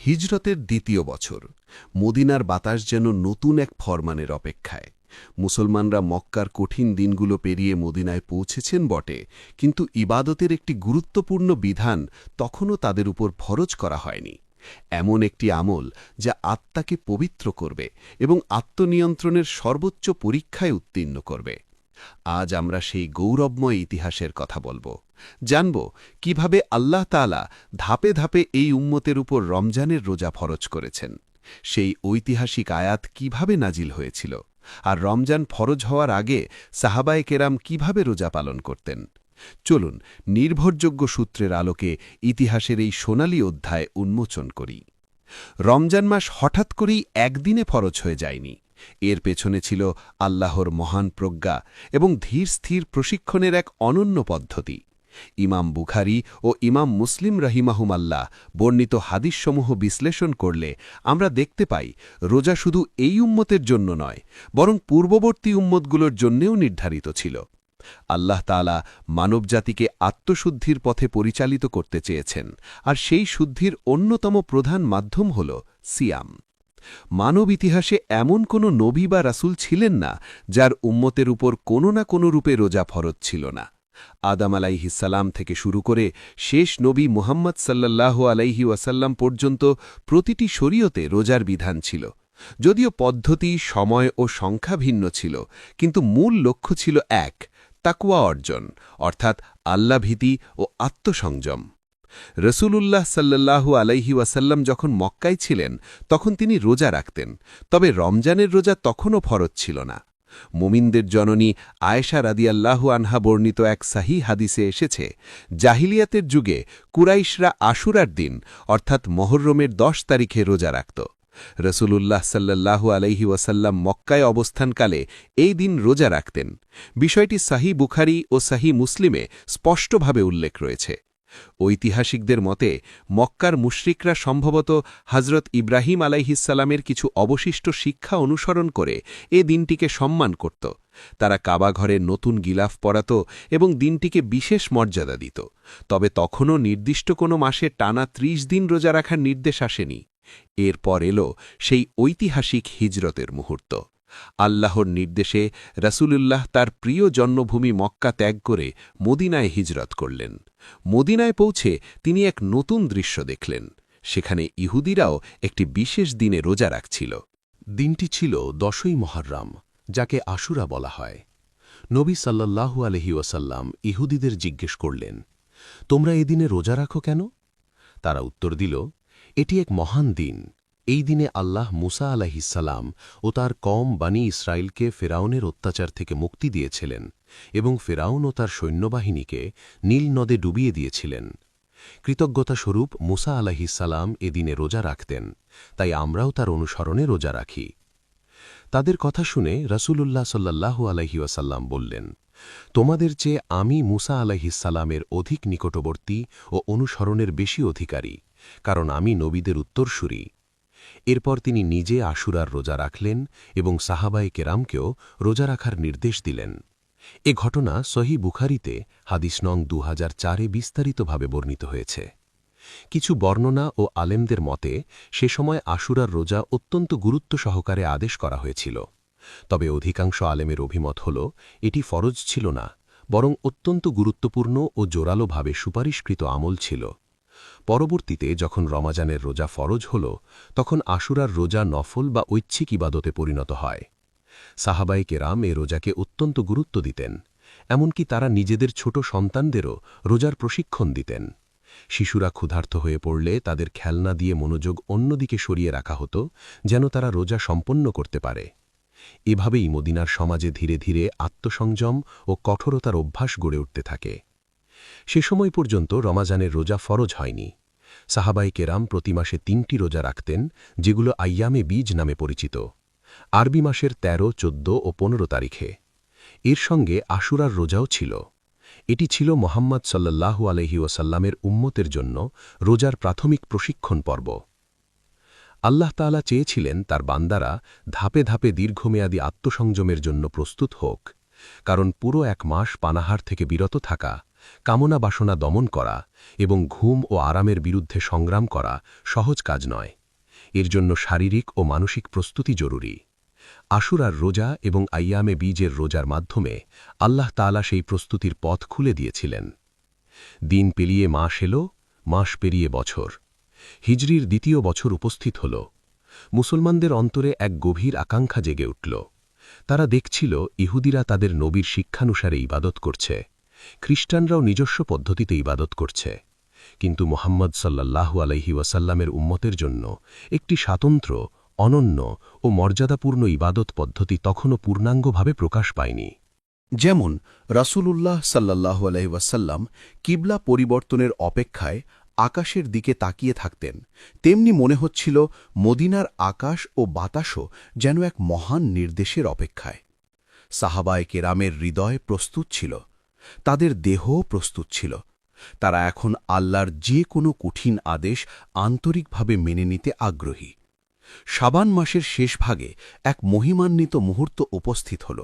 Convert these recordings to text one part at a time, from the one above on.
হিজরতের দ্বিতীয় বছর। মদিনার বাতাস যেন নতুন এক ফরমানের অপেক্ষায়। মুসলমানরা মক্কার কঠিন দিনগুলো পেরিয়ে মদিনায় পৌঁছেছেন বটে, কিন্তু ইবাদতের একটি গুরুত্বপূর্ণ বিধান তখনও তাদের উপর ফরজ করা হয়নি। এমন একটি আমল যা আত্মাকে পবিত্র করবে এবং আত্মনিয়ন্ত্রণের সর্বোচ্চ পরীক্ষায় উত্তীর্ণ করবে। আজ আমরা সেই গৌরবময় ইতিহাসের কথা বলবো, জানব কিভাবে আল্লাহ তাআলা ধাপে ধাপে এই উম্মতের উপর রমজানের রোজা ফরজ করেছেন, সেই ঐতিহাসিক আয়াত কিভাবে নাজিল হয়েছিল, আর রমজান ফরজ হওয়ার আগে সাহাবায়ে কেরাম কিভাবে রোজা পালন করতেন। চলুন নির্ভরযোগ্য সূত্রের আলোকে ইতিহাসের এই সোনালী অধ্যায় উন্মোচন করি। রমজান মাস হঠাৎ করেই একদিনে ফরজ হয়ে যায়নি। এর পেছনে ছিল আল্লাহর মহান প্রজ্ঞা এবং ধীর স্থির প্রশিক্ষণের এক অনন্য পদ্ধতি। ইমাম বুখারী ও ইমাম মুসলিম রহিমাহুমাল্লাহ বর্ণিত হাদিসসমূহ বিশ্লেষণ করলে আমরা দেখতে পাই, রোজা শুধু এই উম্মতের জন্য নয়, বরং পূর্ববর্তী উম্মতগুলোর জন্যেও নির্ধারিত ছিল। আল্লাহ তাআলা মানবজাতিকে আত্মশুদ্ধির পথে পরিচালিত করতে চেয়েছেন, আর সেই শুদ্ধির অন্যতম প্রধান মাধ্যম হল সিয়াম। মানব ইতিহাসে এমন কোনো নবী বা রাসূল ছিলেন না যার উম্মতের উপর কোনো না কোনো রূপে রোজা ফরজ ছিল না। আদম আলাইহিসসালাম থেকে শুরু করে শেষ নবী মুহাম্মদ সাল্লাল্লাহু আলাইহি ওয়াসাল্লাম পর্যন্ত প্রতিটি শরীয়তে রোজার বিধান ছিল। যদিও পদ্ধতি, সময় ও সংখ্যা ভিন্ন ছিল, কিন্তু মূল লক্ষ্য ছিল এক: তাকওয়া অর্জন, অর্থাৎ আল্লাহভীতি ও আত্মসংযম। রসূলুল্লাহ সাল্লাল্লাহু আলাইহি ওয়াসাল্লাম যখন মক্কায় ছিলেন তখন তিনি রোজা রাখতেন, তবে রমজানের রোজা তখনও ফরজ ছিল না। মুমিনদের জননী আয়েশা রাদিয়াল্লাহু আনহা বর্ণিত এক সহিহ হাদিসে এসেছে, জাহিলিয়াতের যুগে কুরাইশরা আশুরার দিন অর্থাৎ মুহররমের 10 তারিখে রোজা রাখত। রসূলুল্লাহ সাল্লাল্লাহু আলাইহি ওয়াসাল্লাম মক্কায় অবস্থানকালে এই দিন রোজা রাখতেন। বিষয়টি সহিহ বুখারী ও সহিহ মুসলিমে স্পষ্টভাবে উল্লেখ রয়েছে। ঐতিহাসিকদের মতে মক্কার মুশরিকরা সম্ভবত হযরত ইব্রাহিম আলাইহিসসালামের কিছু অবশিষ্ট শিক্ষা অনুসরণ করে এ দিনটিকে সম্মান করত। তারা কাবা ঘরে নতুন গিলাফ পরাত এবং দিনটিকে বিশেষ মর্যাদা দিত। তবে তখনও নির্দিষ্ট কোনো মাসে টানা 30 দিন রোজা রাখার নির্দেশ আসেনি। এরপর এলো সেই ঐতিহাসিক হিজরতের মুহূর্ত। আল্লাহর নির্দেশে রাসূলুল্লাহ তার প্রিয় জন্মভূমি মক্কা ত্যাগ করে মদিনায় হিজরত করলেন। মদিনায় পৌঁছে তিনি এক নতুন দৃশ্য দেখলেন। সেখানে ইহুদিরাও একটি বিশেষ দিনে রোজা রাখছিল। দিনটি ছিল 10ই মুহররম, যাকে আশুরা বলা হয়। নবী সাল্লাল্লাহু আলাইহি ওয়াসাল্লাম ইহুদিদের জিজ্ঞেস করলেন, তোমরা এদিনে রোজা রাখো কেন? তারা উত্তর দিল, এটি এক মহান দিন। এই দিনে আল্লাহ মুসা আলাইহিসসালাম ও তার কওম বনী ইসরাইলকে ফেরাউনের অত্যাচার থেকে মুক্তি দিয়েছিলেন এবং ফেরাউন ও তার সৈন্যবাহিনীকে নীল নদে ডুবিয়ে দিয়েছিলেন। কৃতজ্ঞতাস্বরূপ মুসা আলাইহিসসালাম এদিনে রোজা রাখতেন, তাই আমরাও তার অনুসরণে রোজা রাখি। তাদের কথা শুনে রাসূলুল্লাহ সাল্লাল্লাহু আলাইহি ওয়াসাল্লাম বললেন, তোমাদের চেয়ে আমি মুসা আলাইহিসসালামের অধিক নিকটবর্তী ও অনুসরণের বেশি অধিকারী, কারণ আমি নবীদের উত্তরসূরি। এরপর তিনি নিজে আশুরার রোজা রাখলেন এবং সাহাবায়ে কেরামকেও রোজা রাখার নির্দেশ দিলেন। এ ঘটনা সহিহ বুখারীতে হাদিস নং 2004-এ বিস্তারিতভাবে বর্ণিত হয়েছে। কিছু বর্ণনা ও আলেমদের মতে সে সময় আশুরার রোজা অত্যন্ত গুরুত্ব সহকারে আদেশ করা হয়েছিল। তবে অধিকাংশ আলেমের অভিমত হল এটি ফরজ ছিল না, বরং অত্যন্ত গুরুত্বপূর্ণ ও জোরালোভাবে সুপারিশকৃত আমল ছিল। পরবর্তীতে যখন রমাজানের রোজা ফরজ হল, তখন আশুরার রোজা নফল বা ঐচ্ছিক ইবাদতে পরিণত হয়। সাহাবায়ে কেরাম এ রোজাকে অত্যন্ত গুরুত্ব দিতেন, এমনকি তারা নিজেদের ছোট সন্তানদেরও রোজার প্রশিক্ষণ দিতেন। শিশুরা ক্ষুধার্ত হয়ে পড়লে তাদের খেলনা দিয়ে মনোযোগ অন্যদিকে সরিয়ে রাখা হতো, যেন তারা রোজা সম্পন্ন করতে পারে। এভাবেই মদিনার সমাজে ধীরে ধীরে আত্মসংযম ও কঠোরতার অভ্যাস গড়ে উঠতে থাকে। সে সময় পর্যন্ত রমাজানের রোজা ফরজ হয়নি। সাহাবায়ে কেরাম প্রতি মাসে 3টি রোজা রাখতেন, যেগুলো আইয়ামে বীজ নামে পরিচিত। আরবি মাসের 13, 14 ও 15 তারিখে। এর সঙ্গে আশুরার রোজাও ছিল। এটি ছিল মুহাম্মদ সাল্লাল্লাহু আলাইহি ওয়াসাল্লামের উম্মতের জন্য রোজার প্রাথমিক প্রশিক্ষণ পর্ব। আল্লাহ তাআলা চেয়েছিলেন তার বান্দারা ধাপে ধাপে দীর্ঘমেয়াদী আত্মসংযমের জন্য প্রস্তুত হোক, কারণ পুরো 1 মাস পানাহার থেকে বিরত থাকা, কামনা বাসনা দমন করা এবং ঘুম ও আরামের বিরুদ্ধে সংগ্রাম করা সহজ কাজ নয়। এর জন্য শারীরিক ও মানসিক প্রস্তুতি জরুরি। আশুরার রোজা এবং আইয়ামে বীজের রোজার মাধ্যমে আল্লাহ তাআলা সেই প্রস্তুতির পথ খুলে দিয়েছিলেন। দিন পেরিয়ে মাস এল, মাস পেরিয়ে বছর। হিজরির দ্বিতীয় বছর উপস্থিত হল। মুসলমানদের অন্তরে এক গভীর আকাঙ্ক্ষা জেগে উঠল। তারা দেখছিল ইহুদিরা তাদের নবীর শিক্ষানুসারে ইবাদত করছে, খ্রিস্টানরাও নিজস্ব পদ্ধতিতে ইবাদত করছে, কিন্তু মুহাম্মদ সাল্লাল্লাহু আলাইহি ওয়াসাল্লামের উম্মতের জন্য একটি স্বাতন্ত্র্য, অনন্য ও মর্যাদাপূর্ণ ইবাদত পদ্ধতি তখনও পূর্ণাঙ্গভাবে প্রকাশ পায়নি। যেমন রাসূলুল্লাহ সাল্লাল্লাহু আলাইহি ওয়াসাল্লাম কিবলা পরিবর্তনের অপেক্ষায় আকাশের দিকে তাকিয়ে থাকতেন, তেমনি মনে হচ্ছিল মদিনার আকাশ ও বাতাসও যেন এক মহান নির্দেশের অপেক্ষায়। সাহাবায়ে কেরামের হৃদয় প্রস্তুত ছিল, তাদের দেহও প্রস্তুত ছিল। তারা এখন আল্লাহর যে কোনো কঠিন আদেশ আন্তরিকভাবে মেনে নিতে আগ্রহী। শাবান মাসের শেষ ভাগে এক মহিমান্বিত মুহূর্ত উপস্থিত হল।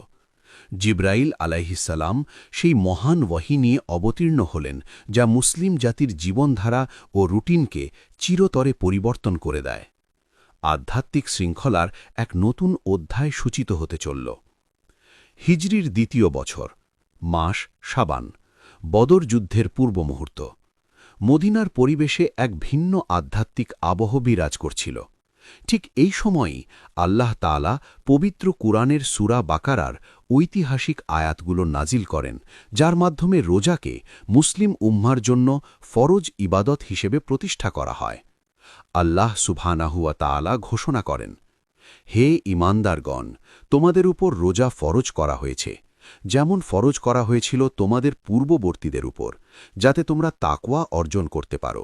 জিব্রাইল আলাইহিসসালাম সেই মহান ওয়াহী নিয়ে অবতীর্ণ হলেন, যা মুসলিম জাতির জীবনধারা ও রুটিনকে চিরতরে পরিবর্তন করে দেয়। আধ্যাত্মিক শৃঙ্খলার এক নতুন অধ্যায় সূচিত হতে চলল। হিজরির দ্বিতীয় বছর, মাস শাবান, বদর যুদ্ধের পূর্ব মুহূর্ত। মদিনার পরিবেশে এক ভিন্ন আধ্যাত্মিক আবহ বিরাজ করছিল। ঠিক এই সময়ই আল্লাহ তাআলা পবিত্র কুরআনের সূরা বাকারার ঐতিহাসিক আয়াতগুলো নাজিল করেন, যার মাধ্যমে রোজাকে মুসলিম উম্মার জন্য ফরজ ইবাদত হিসেবে প্রতিষ্ঠা করা হয়। আল্লাহ সুবহানাহু ওয়া তাআলা ঘোষণা করেন, হে ঈমানদারগণ, তোমাদের উপর রোজা ফরজ করা হয়েছে, যেমন ফরজ করা হয়েছিল তোমাদের পূর্ববর্তীদের উপর, যাতে তোমরা তাকওয়া অর্জন করতে পারো।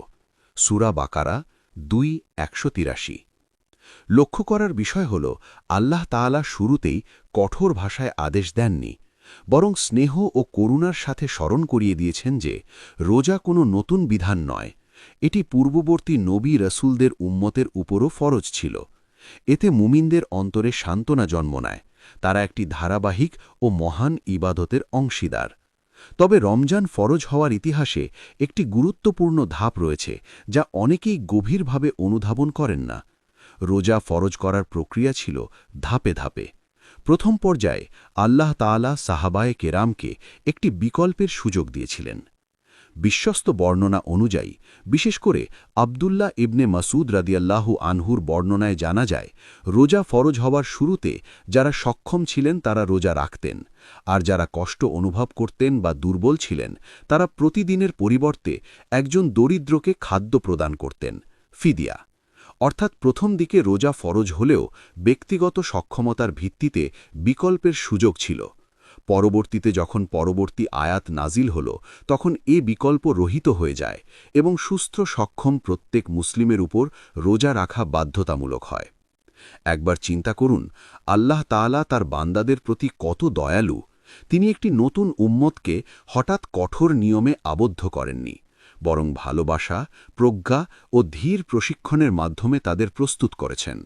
সূরা বাকারা 2:183। লক্ষ্য করার বিষয় হল, আল্লাহ তাআলা শুরুতেই কঠোর ভাষায় আদেশ দেননি, বরং স্নেহ ও করুণার সাথে স্মরণ করিয়ে দিয়েছেন যে রোজা কোনো নতুন বিধান নয়, এটি পূর্ববর্তী নবী রসুলদের উম্মতের উপরও ফরজ ছিল। এতে মুমিনদের অন্তরে সান্ত্বনা জন্ম নেয়, তারা একটি ধারাবাহিক ও মহান ইবাদতের অংশীদার। তবে রমজান ফরজ হওয়ার ইতিহাসে একটি গুরুত্বপূর্ণ ধাপ রয়েছে, যা অনেকেই গভীরভাবে অনুধাবন করেন না। রোজা ফরজ করার প্রক্রিয়া ছিল ধাপে ধাপে। প্রথম পর্যায়ে আল্লাহ তাআলা সাহাবায়ে কেরামকে একটি বিকল্পের সুযোগ দিয়েছিলেন। বিশ্বস্ত বর্ণনা অনুযায়ী, বিশেষ করে আব্দুল্লাহ ইবনে মাসুদ রাদিয়াল্লাহু আনহুর বর্ণনায় জানা যায়, রোজা ফরজ হওয়ার শুরুতে যারা সক্ষম ছিলেন তারা রোজা রাখতেন, আর যারা কষ্ট অনুভব করতেন বা দুর্বল ছিলেন তারা প্রতিদিনের পরিবর্তে একজন দরিদ্রকে খাদ্য প্রদান করতেন, ফিদিয়া। অর্থাৎ প্রথম দিকে রোজা ফরজ হলেও ব্যক্তিগত সক্ষমতার ভিত্তিতে বিকল্পের সুযোগ ছিল। পরবর্তীতে যখন পরবর্তী আয়াত নাজিল হল, তখন এ বিকল্প রহিত হয়ে যায় এবং সুস্থ সক্ষম প্রত্যেক মুসলিমের উপর রোজা রাখা বাধ্যতামূলক হয়। একবার চিন্তা করুন, আল্লাহ তাআলা তার বান্দাদের প্রতি কত দয়ালু। তিনি একটি নতুন উম্মতকে হঠাৎ কঠোর নিয়মে আবদ্ধ করেননি, বরং ভালোবাসা, প্রজ্ঞা ও ধীর প্রশিক্ষণের মাধ্যমে তাদের প্রস্তুত করেছেন।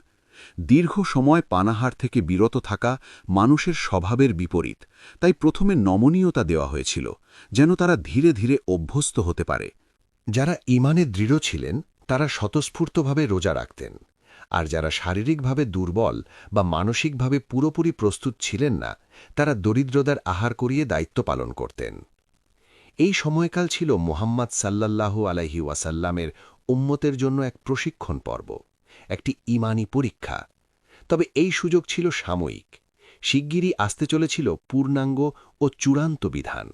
দীর্ঘ সময় পানাহার থেকে বিরত থাকা মানুষের স্বভাবের বিপরীত, তাই প্রথমে নমনীয়তা দেওয়া হয়েছিল, যেন তারা ধীরে ধীরে অভ্যস্ত হতে পারে। যারা ঈমানে দৃঢ় ছিলেন তারা স্বতঃস্ফূর্তভাবে রোজা রাখতেন, আর যারা শারীরিকভাবে দুর্বল বা মানসিকভাবে পুরোপুরি প্রস্তুত ছিলেন না, তারা দরিদ্রদের আহার করিয়ে দায়িত্ব পালন করতেন। এই সময়কাল ছিল মুহাম্মদ সাল্লাল্লাহু আলাইহি ওয়াসাল্লামের উম্মতের জন্য এক প্রশিক্ষণ পর্ব, একটি ঈমানী পরীক্ষা। তবে এই সুযোগ ছিল সাময়িক। শিগগিরই আসতে চলেছিল পূর্ণাঙ্গ ও চূড়ান্ত বিধান,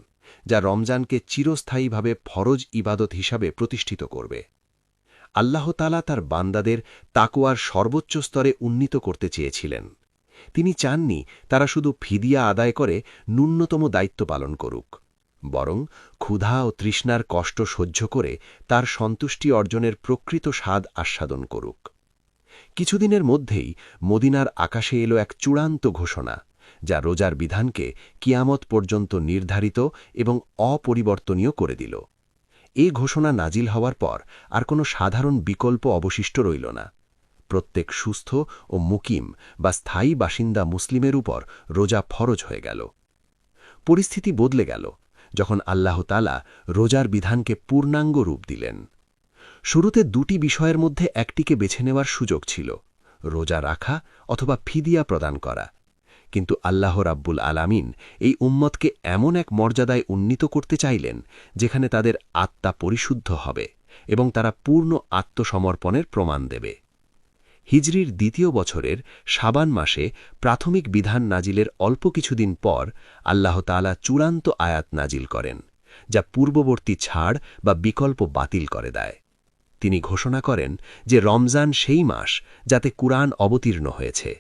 যা রমজানকে চিরস্থায়ীভাবে ফরজ ইবাদত হিসাবে প্রতিষ্ঠিত করবে। আল্লাহ তাআলা তার বান্দাদের তাকওয়ার সর্বোচ্চ স্তরে উন্নীত করতে চেয়েছিলেন। তিনি চাননি তারা শুধু ফিদিয়া আদায় করে ন্যূনতম দায়িত্ব পালন করুক, বরং ক্ষুধা ও তৃষ্ণার কষ্ট সহ্য করে তার সন্তুষ্টি অর্জনের প্রকৃত স্বাদ আস্বাদন করুক। কিছুদিনের মধ্যেই মদিনার আকাশে এলো এক চূড়ান্ত ঘোষণা, যা রোজার বিধানকে কিয়ামত পর্যন্ত নির্ধারিত এবং অপরিবর্তনীয় করে দিল। এ ঘোষণা নাজিল হওয়ার পর আর কোনো সাধারণ বিকল্প অবশিষ্ট রইল না। প্রত্যেক সুস্থ ও মুকিম বা স্থায়ী বাসিন্দা মুসলিমের উপর রোজা ফরজ হয়ে গেল। পরিস্থিতি বদলে গেল যখন আল্লাহ তাআলা রোজার বিধানকে পূর্ণাঙ্গ রূপ দিলেন। শুরুতে দুটি বিষয়ের মধ্যে একটিকে বেছে নেওয়ার সুযোগ ছিল, রোজা রাখা অথবা ফিদিয়া প্রদান করা। কিন্তু আল্লাহ রাব্বুল আলামিন এই উম্মতকে এমন এক মর্যাদায় উন্নীত করতে চাইলেন যেখানে তাদের আত্মা পরিশুদ্ধ হবে এবং তারা পূর্ণ আত্মসমর্পণের প্রমাণ দেবে। হিজরির দ্বিতীয় বছরের শাবান মাসে প্রাথমিক বিধান নাজিলের অল্প কিছুদিন পর আল্লাহ তাআলা চূড়ান্ত আয়াত নাজিল করেন, যা পূর্ববর্তী ছাড় বা বিকল্প বাতিল করে দেয়। তিনি ঘোষণা করেন যে রমজান সেই মাস যাতে কুরআন অবতীর্ণ হয়েছে,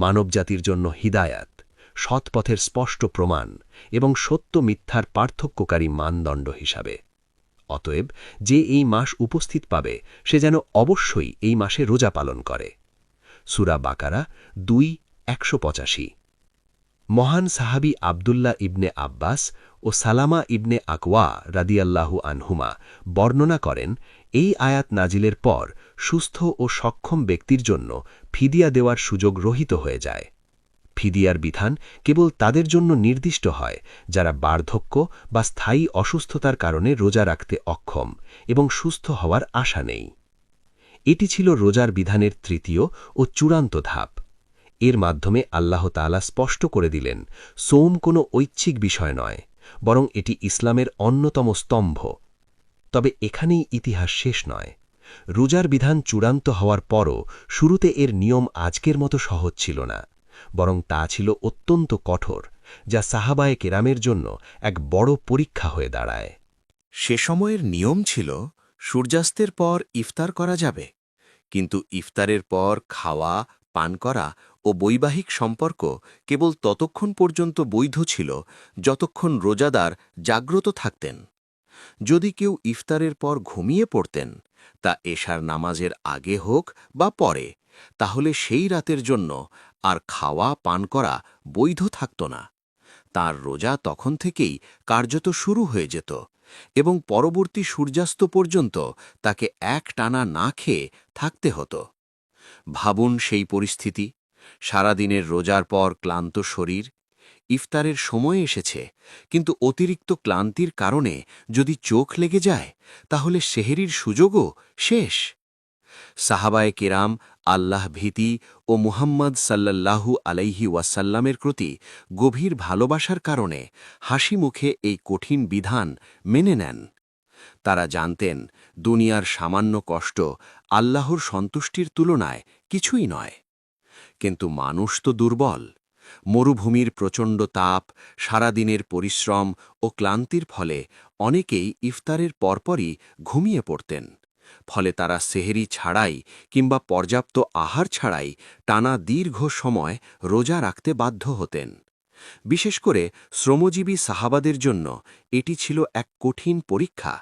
মানবজাতির জন্য হিদায়াত, সৎপথের স্পষ্ট প্রমাণ এবং সত্য মিথ্যার পার্থক্যকারী মানদণ্ড হিসাবে। অতএব যে এই মাস উপস্থিত পাবে সে যেন অবশ্যই এই মাসে রোজা পালন করে। সূরা বাকারা 2:185। মহান সাহাবী আব্দুল্লাহ ইবনে আব্বাস ও সালামা ইবনে আকওয়া রাদিয়াল্লাহু আনহুমা বর্ণনা করেন, এই আয়াত নাজিলের পর সুস্থ ও সক্ষম ব্যক্তির জন্য ফিদিয়া দেওয়ার সুযোগ রহিত হয়ে যায়। ফিদিয়ার বিধান কেবল তাদের জন্য নির্দিষ্ট হয় যারা বার্ধক্য বা স্থায়ী অসুস্থতার কারণে রোজা রাখতে অক্ষম এবং সুস্থ হওয়ার আশা নেই। এটি ছিল রোজার বিধানের তৃতীয় ও চূড়ান্ত ধাপ। এর মাধ্যমে আল্লাহ তাআলা স্পষ্ট করে দিলেন, সোম কোনো ঐচ্ছিক বিষয় নয়, বরং এটি ইসলামের অন্যতম স্তম্ভ। তবে এখানেই ইতিহাস শেষ নয়। রোজার বিধান চূড়ান্ত হওয়ার পরও শুরুতে এর নিয়ম আজকের মতো সহজ ছিল না, বরং তা ছিল অত্যন্ত কঠোর, যা সাহাবায়ে কেরামের জন্য এক বড় পরীক্ষা হয়ে দাঁড়ায়। সে সময়ের নিয়ম ছিল সূর্যাস্তের পর ইফতার করা যাবে, কিন্তু ইফতারের পর খাওয়া, পান করা ও বৈবাহিক সম্পর্ক কেবল ততক্ষণ পর্যন্ত বৈধ ছিল যতক্ষণ রোজাদার জাগ্রত থাকতেন। যদি কেউ ইফতারের পর ঘুমিয়ে পড়তেন, তা এশার নামাজের আগে হোক বা পরে, তাহলে সেই রাতের জন্য আর খাওয়া পান করা বৈধ থাকত না। তার রোজা তখন থেকেই কার্যত শুরু হয়ে যেত এবং পরবর্তী সূর্যাস্ত পর্যন্ত তাকে একটানা না খেয়ে থাকতে হতো। ভাবুন সেই পরিস্থিতি, সারাদিনের রোজার পর ক্লান্ত শরীর, ইফতারের সময় এসেছে, কিন্তু অতিরিক্ত ক্লান্তির কারণে যদি চোখ লেগে যায় তাহলে সেহরির সুযোগও শেষ। সাহাবায়ে কেরাম আল্লাহ ভীতি ও মুহাম্মদ সাল্লাল্লাহু আলাইহি ওয়াসাল্লামের প্রতি গভীর ভালোবাসার কারণে হাসি মুখে এই কঠিন বিধান মেনে নেন। তারা জানতেন দুনিয়ার সামান্য কষ্ট আল্লাহর সন্তুষ্টির তুলনায় কিছুই নয়। কিন্তু মানুষ তো দুর্বল। মরুভূমির প্রচণ্ড তাপ, সারাদিনের পরিশ্রম ও ক্লান্তির ফলে অনেকেই ইফতারের পরপরই ঘুমিয়ে পড়তেন। ফলে তারা সেহরি ছাড়াই কিংবা পর্যাপ্ত আহার ছাড়াই টানা দীর্ঘ সময় রোজা রাখতে বাধ্য হতেন। বিশেষ করে শ্রমজীবী সাহাবাদের জন্য এটি ছিল এক কঠিন পরীক্ষা,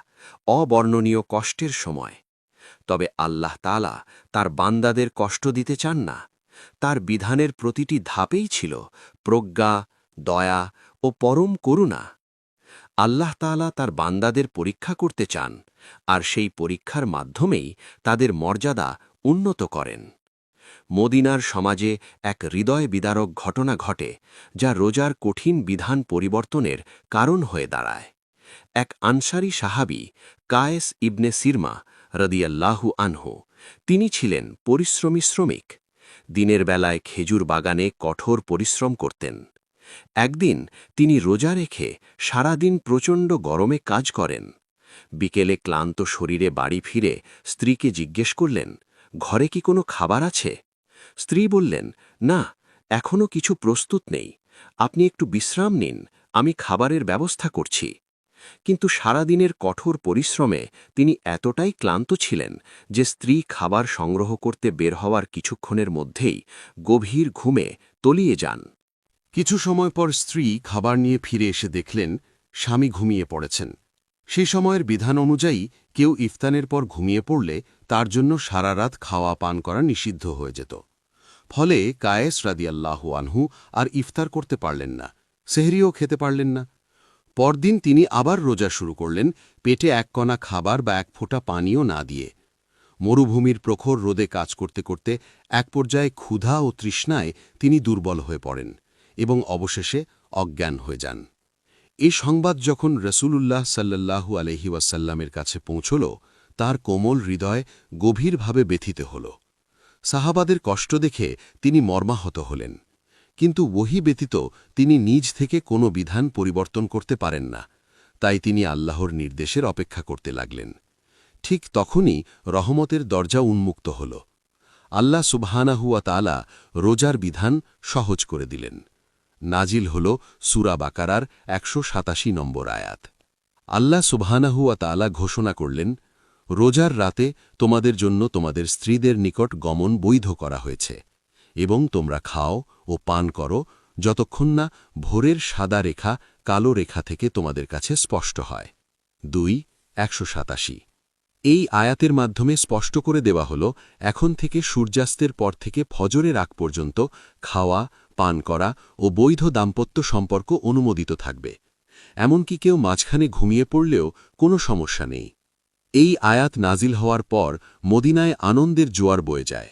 অবর্ণনীয় কষ্টের সময়। তবে আল্লাহ তাআলা তার বান্দাদের কষ্ট দিতে চান না। তার বিধানের প্রতিটি ধাপেই ছিল প্রজ্ঞা, দয়া ও পরম করুণা। আল্লাহ তাআলা তার বান্দাদের পরীক্ষা করতে চান, আর সেই পরীক্ষার মাধ্যমেই তাদের মর্যাদা উন্নত করেন। মদিনার সমাজে এক হৃদয় বিদারক ঘটনা ঘটে, যা রোজার কঠিন বিধান পরিবর্তনের কারণ হয়ে দাঁড়ায়। এক আনসারী সাহাবী কায়েস ইবনে সিরমা রাদিয়াল্লাহু আনহু, তিনি ছিলেন পরিশ্রমী শ্রমিক। দিনের বেলায় খেজুর বাগানে কঠোর পরিশ্রম করতেন। একদিন তিনি রোজা রেখে সারাদিন প্রচণ্ড গরমে কাজ করেন। বিকেলে ক্লান্ত শরীরে বাড়ি ফিরে স্ত্রীকে জিজ্ঞেস করলেন, ঘরে কি কোনো খাবার আছে? স্ত্রী বললেন, না, এখনও কিছু প্রস্তুত নেই, আপনি একটু বিশ্রাম নিন, আমি খাবারের ব্যবস্থা করছি। কিন্তু সারাদিনের কঠোর পরিশ্রমে তিনি এতটাই ক্লান্ত ছিলেন যে স্ত্রী খাবার সংগ্রহ করতে বের হওয়ার কিছুক্ষণের মধ্যেই গভীর ঘুমে তলিয়ে যান। কিছু সময় পর স্ত্রী খাবার নিয়ে ফিরে এসে দেখলেন স্বামী ঘুমিয়ে পড়েছেন। সেই সময়ের বিধান অনুযায়ী কেউ ইফতারের পর ঘুমিয়ে পড়লে তার জন্য সারা রাত খাওয়া পান করা নিষিদ্ধ হয়ে যেত। ফলে কায়েস রাদিয়াল্লাহু আনহু আর ইফতার করতে পারলেন না, সেহরিও খেতে পারলেন না। পরদিন তিনি আবার রোজা শুরু করলেন, পেটে এক কণা খাবার বা এক ফোঁটা পানিও না দিয়ে। মরুভূমির প্রখর রোদে কাজ করতে করতে এক পর্যায়ে ক্ষুধা ও তৃষ্ণায় তিনি দুর্বল হয়ে পড়েন এবং অবশেষে অজ্ঞান হয়ে যান। এই সংবাদ যখন রসূলুল্লাহ সাল্লাল্লাহু আলাইহি ওয়াসাল্লামের কাছে পৌঁছল, তার কোমল হৃদয় গভীরভাবে ব্যথিত হল। সাহাবাদের কষ্ট দেখে তিনি মর্মাহত হলেন। কিন্তু ওহী ব্যতীত তিনি নিজ থেকে কোনো বিধান পরিবর্তন করতে পারেন না, তাই তিনি আল্লাহর নির্দেশের অপেক্ষা করতে লাগলেন। ঠিক তখনই রহমতের দরজা উন্মুক্ত হল। আল্লাহ সুবহানাহু ওয়া তাআলা রোজার বিধান সহজ করে দিলেন। নাজিল হল সূরা বাকারার ১৮৭ নম্বর আয়াত। আল্লাহ সুবহানাহু ওয়া তাআলা ঘোষণা করলেন, রোজার রাতে তোমাদের জন্য তোমাদের স্ত্রীদের নিকট গমন বৈধ করা হয়েছে, এবং তোমরা খাও ও পান করো যতক্ষণ না ভোরের সাদা রেখা কালো রেখা থেকে তোমাদের কাছে স্পষ্ট হয়। ২:১৮৭। এই আয়াতের মাধ্যমে স্পষ্ট করে দেওয়া হল, এখন থেকে সূর্যাস্তের পর থেকে ফজরের আগ পর্যন্ত খাওয়া, পান করা ও বৈধ দাম্পত্য সম্পর্ক অনুমোদিত থাকবে। এমনকি কেউ মাঝখানে ঘুমিয়ে পড়লেও কোনো সমস্যা নেই। এই আয়াত নাজিল হওয়ার পর মদিনায় আনন্দের জোয়ার বয়ে যায়।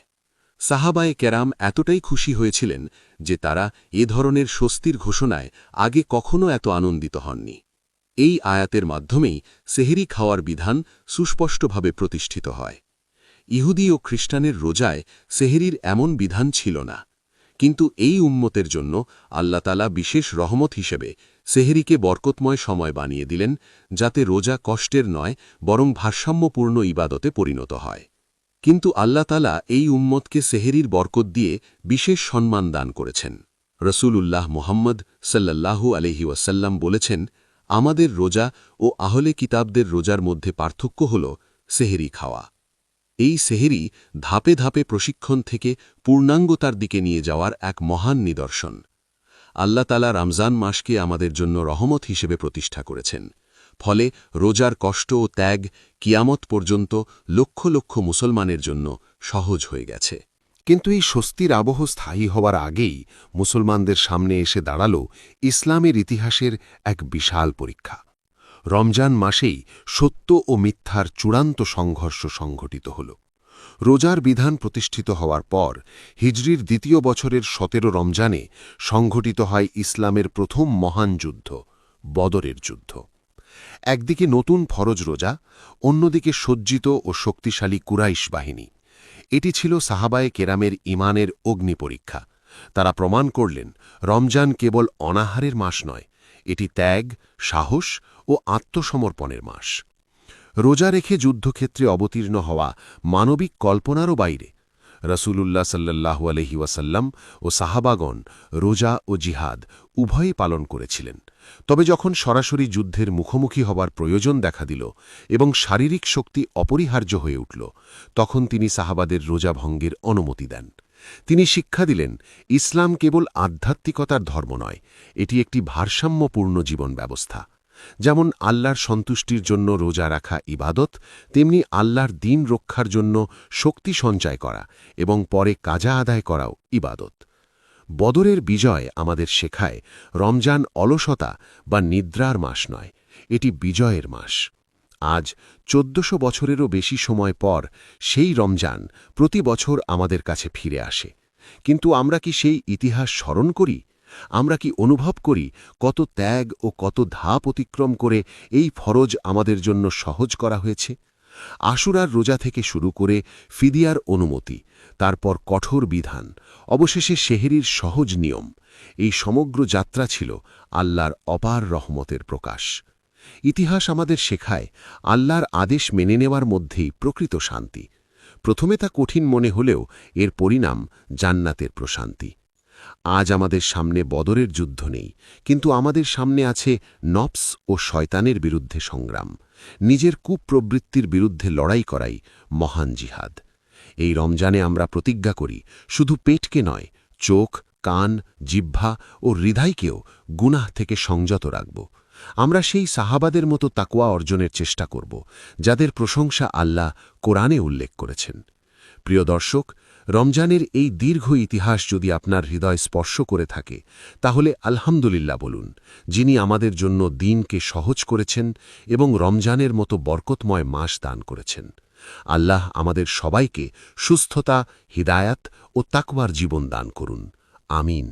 সাহাবায়ে কেরাম এতটাই খুশি হয়েছিলেন যে তারা এ ধরনের স্বস্তির ঘোষণায় আগে কখনো এত আনন্দিত হননি। এই আয়াতের মাধ্যমেই সেহরি খাওয়ার বিধান সুস্পষ্টভাবে প্রতিষ্ঠিত হয়। ইহুদি ও খ্রিস্টানের রোজায় সেহরির এমন বিধান ছিল না, কিন্তু এই উম্মতের জন্য আল্লাহ তাআলা বিশেষ রহমত হিসেবে সেহরিকে বরকতময় সময় বানিয়ে দিলেন, যাতে রোজা কষ্টের নয় বরং ভারসাম্যপূর্ণ ইবাদতে পরিণত হয়। কিন্তু আল্লাহ তাআলা এই উম্মতকে সেহরির বরকত দিয়ে বিশেষ সম্মান দান করেছেন। রসূলুল্লাহ মুহাম্মদ সাল্লাল্লাহু আলাইহি ওয়াসাল্লাম বলেছেন, আমাদের রোজা ও আহলে কিতাবদের রোজার মধ্যে পার্থক্য হল সেহরি খাওয়া। এই সেহরি ধাপে ধাপে প্রশিক্ষণ থেকে পূর্ণাঙ্গতার দিকে নিয়ে যাওয়ার এক মহান নিদর্শন। আল্লাহ তাআলা রমজান মাসকে আমাদের জন্য রহমত হিসেবে প্রতিষ্ঠা করেছেন। ফলে রোজার কষ্ট ও ত্যাগ কিয়ামত পর্যন্ত লক্ষ লক্ষ মুসলমানের জন্য সহজ হয়ে গেছে। কিন্তু এই স্বস্তির আবহ স্থায়ী হওয়ার আগেই মুসলমানদের সামনে এসে দাঁড়াল ইসলামের ইতিহাসের এক বিশাল পরীক্ষা। রমজান মাসেই সত্য ও মিথ্যার চূড়ান্ত সংঘর্ষ সংঘটিত হল। রোজার বিধান প্রতিষ্ঠিত হওয়ার পর হিজরির দ্বিতীয় বছরের ১৭ রমজানে সংঘটিত হয় ইসলামের প্রথম মহান যুদ্ধ, বদরের যুদ্ধ। একদিকে নতুন ফরজ রোজা, অন্যদিকে সজ্জিত ও শক্তিশালী কুরাইশ বাহিনী। এটি ছিল সাহাবায়ে কেরামের ঈমানের অগ্নিপরীক্ষা। তারা প্রমাণ করলেন, রমজান কেবল অনাহারের মাস নয়, এটি ত্যাগ, সাহস ও আত্মসমর্পণের মাস। রোজা রেখে যুদ্ধক্ষেত্রে অবতীর্ণ হওয়া মানবিক কল্পনারও বাইরে। রসূলুল্লাহ সাল্লাল্লাহু আলাইহি ওয়াসাল্লাম ও সাহাবাগণ রোজা ও জিহাদ উভয়ই পালন করেছিলেন। তবে যখন সরাসরি যুদ্ধের মুখোমুখি হবার প্রয়োজন দেখা দিল এবং শারীরিক শক্তি অপরিহার্য হয়ে উঠল, তখন তিনি সাহাবাদের রোজা ভঙ্গের অনুমতি দেন। তিনি শিক্ষা দিলেন, ইসলাম কেবল আধ্যাত্মিকতার ধর্ম নয়, এটি একটি ভারসাম্যপূর্ণ জীবন ব্যবস্থা। যেমন আল্লাহর সন্তুষ্টির জন্য রোজা রাখা ইবাদত, তেমনি আল্লাহর দ্বীন রক্ষার জন্য শক্তি সঞ্চয় করা এবং পরে কাজা আদায় করাও ইবাদত। বদরের বিজয় আমাদের শেখায়, রমজান অলসতা বা নিদ্রার মাস নয়, এটি বিজয়ের মাস। আজ ১৪০০ বছরেরও বেশি সময় পর সেই রমজান প্রতি বছর আমাদের কাছে ফিরে আসে। কিন্তু আমরা কি সেই ইতিহাস স্মরণ করি? আমরা কি অনুভব করি কত ত্যাগ ও কত ধাপ অতিক্রম করে এই ফরজ আমাদের জন্য সহজ করা হয়েছে? আশুরার রোজা থেকে শুরু করে ফিদিয়ার অনুমতি, তারপর কঠোর বিধান, অবশেষে সেহরির সহজ নিয়ম, এই সমগ্র যাত্রা ছিল আল্লাহর অপার রহমতের প্রকাশ। ইতিহাস আমাদের শেখায়, আল্লাহর আদেশ মেনে নেওয়ার মধ্যেই প্রকৃত শান্তি। প্রথমে তা কঠিন মনে হলেও এর পরিণাম জান্নাতের প্রশান্তি। আজ আমাদের সামনে বদরের যুদ্ধ নেই, কিন্তু আমাদের সামনে আছে নফস ও শয়তানের বিরুদ্ধে সংগ্রাম, নিজের কুপ্রবৃত্তির বিরুদ্ধে লড়াই করাই মহান জিহাদ। এই রমজানে আমরা প্রতিজ্ঞা করি, শুধু পেটকে নয়, চোখ, কান, জিহ্বা ও হৃদয়কেও গুনাহ থেকে সংযত রাখব। আমরা সেই সাহাবাদের মতো তাকওয়া অর্জনের চেষ্টা করব, যাদের প্রশংসা আল্লাহ কোরআনে উল্লেখ করেছেন। প্রিয় দর্শক, রমজানের এই দীর্ঘ ইতিহাস যদি আপনার হৃদয় স্পর্শ করে থাকে, তাহলে আলহামদুলিল্লাহ বলুন, যিনি আমাদের জন্য দিনকে সহজ করেছেন এবং রমজানের মতো বরকতময় মাস দান করেছেন। আল্লাহ আমাদের সবাইকে সুস্থতা, হিদায়াত ও তাকওয়ার জীবন দান করুন। আমিন।